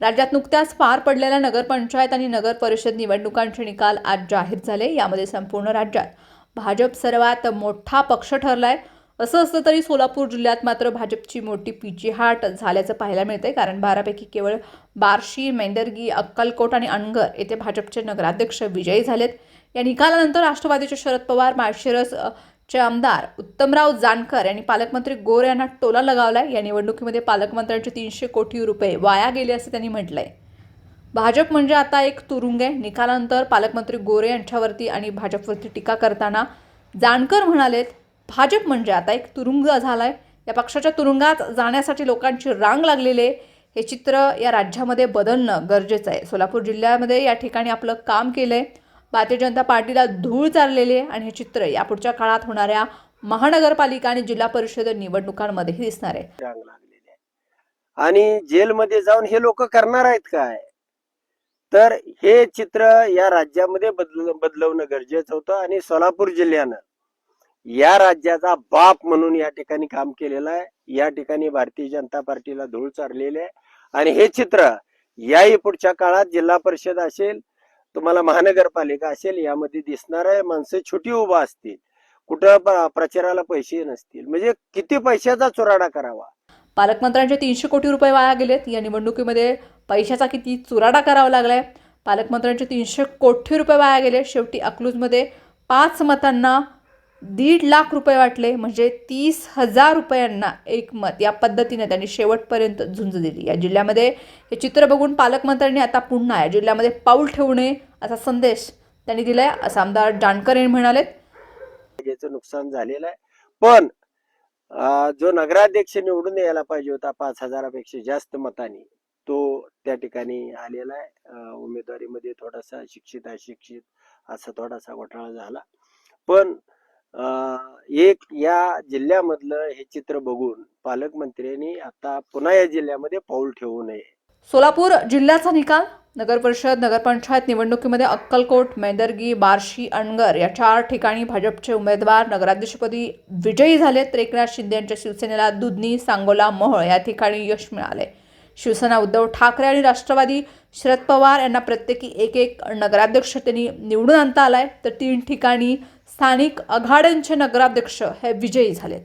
राज्यात नुकत्याच पार पडलेल्या नगरपंचायत आणि नगर परिषद निवडणुकांचे निकाल आज जाहीर झाले। यामध्ये संपूर्ण राज्यात भाजप सर्वात मोठा पक्ष ठरलाय। असं असलं तरी सोलापूर जिल्ह्यात मात्र भाजपची मोठी पिछेहाट झाल्याचं पाहायला मिळतंय। कारण 12 पैकी केवळ बार्शी, मेंढरगी, अक्कलकोट आणि अनगर येथे भाजपचे नगराध्यक्ष विजयी झालेत। या निकालानंतर राष्ट्रवादीचे शरद पवार, माळशिरस चे आमदार उत्तमराव जानकर यांनी पालकमंत्री गोरे यांना टोला लगावलाय। या निवडणुकीमध्ये पालकमंत्र्यांचे 300 कोटी रुपये वाया गेले असे त्यांनी म्हटलंय। भाजप म्हणजे आता एक तुरुंग आहे। निकालानंतर पालकमंत्री गोरे यांच्यावरती आणि भाजपवरती टीका करताना जानकर म्हणालेत, भाजप म्हणजे आता एक तुरुंग झालाय। या पक्षाच्या तुरुंगात जाण्यासाठी लोकांची रांग लागलेली आहे। हे चित्र या राज्यामध्ये बदलणं गरजेचं आहे। सोलापूर जिल्ह्यामध्ये या ठिकाणी आपलं काम केलंय। भारतीय जनता पार्टीला धूळ चारलेली आहे आणि हे चित्र यापुढच्या काळात होणाऱ्या महानगरपालिका आणि जिल्हा परिषद निवडणुकांमध्येही दिसणार आहे। आणि जेलमध्ये जाऊन हे लोक करणार आहेत काय? तर हे चित्र या राज्यामध्ये बदलवणं गरजेचं होतं आणि सोलापूर जिल्ह्यानं या राज्याचा बाप म्हणून या ठिकाणी काम केलेलं आहे। या ठिकाणी भारतीय जनता पार्टीला धूळ चारलेली आहे आणि हे चित्र याही पुढच्या काळात जिल्हा परिषद असेल, तुम्हाला महानगरपालिका असेल, यामध्ये दिसणार आहे। माणसं छोटी उभा असतील, कुठं प्रचाराला पैसे नसतील, म्हणजे किती पैशाचा चुराडा करावा। पालकमंत्र्यांचे 300 कोटी रुपये वाया गेलेत। या निवडणुकीमध्ये पैशाचा किती चुराडा करावा लागलाय। पालकमंत्र्यांचे 300 कोटी रुपये वाया गेले। शेवटी अकलूजमध्ये 5 मतांना 1.5 लाख रुपये वाटले, म्हणजे 30,000 रुपयांना एक मत। या पद्धतीने त्यांनी शेवटपर्यंत झुंज दिली। या जिल्ह्यामध्ये हे चित्र बघून पालकमंत्र्यांनी आता पुन्हा या जिल्ह्यामध्ये पाऊल ठेवू नये असा संदेश त्यांनी दिलाय, असं आमदार जानकर यांनी म्हणाले। याचं नुकसान झालेलं आहे, पण जो नगराध्यक्ष निवडून यायला पाहिजे होता 5,000पेक्षा जास्त मतांनी, तो त्या ठिकाणी आलेला आहे। उमेदवारीमध्ये थोडासा शिक्षित अशिक्षित असा थोडासा घोटाळा झाला, पण एक या जिल्ह्यामधलं हे चित्र बघून पालकमंत्र्यांनी आता पुन्हा या जिल्ह्यामध्ये पाऊल ठेवू नये। सोलापूर जिल्ह्याचा निकाल नगर परिषद नगरपंचायत निवडणुकीमध्ये अक्कलकोट, मेंढरगी, बार्शी, अनगर या 4 ठिकाणी भाजपचे उमेदवार नगराध्यक्षपदी विजयी झाले। तर एकनाथ शिंदे यांच्या शिवसेनेला दुधनी, सांगोला, मोहोळ या ठिकाणी यश मिळाले। शिवसेना उद्धव ठाकरे आणि राष्ट्रवादी शरद पवार यांना प्रत्येकी एक नगराध्यक्ष त्यांनी निवडून आणता आलाय। तर 3 ठिकाणी स्थानिक आघाड्यांचे नगराध्यक्ष हे विजयी झालेत।